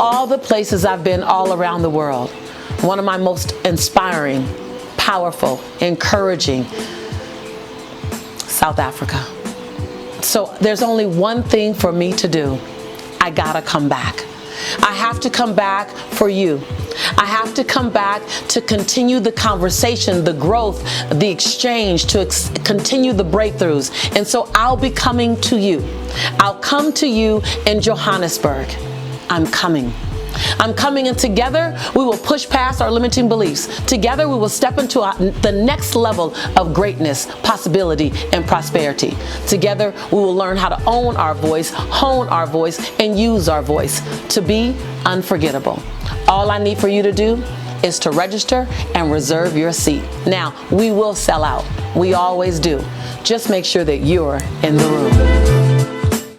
all the places I've been all around the world, one of my most inspiring, powerful, encouraging, South Africa. So there's only one thing for me to do. I gotta come back. I have to come back for you. I have to come back to continue the conversation, the growth, the exchange, to continue the breakthroughs. And so I'll be coming to you. I'll come to you in Johannesburg. I'm coming. I'm coming, and together we will push past our limiting beliefs. Together we will step into the next level of greatness, possibility, and prosperity. Together we will learn how to own our voice, hone our voice, and use our voice to be unforgettable. All I need for you to do is to register and reserve your seat. Now, we will sell out. We always do. Just make sure that you're in the room.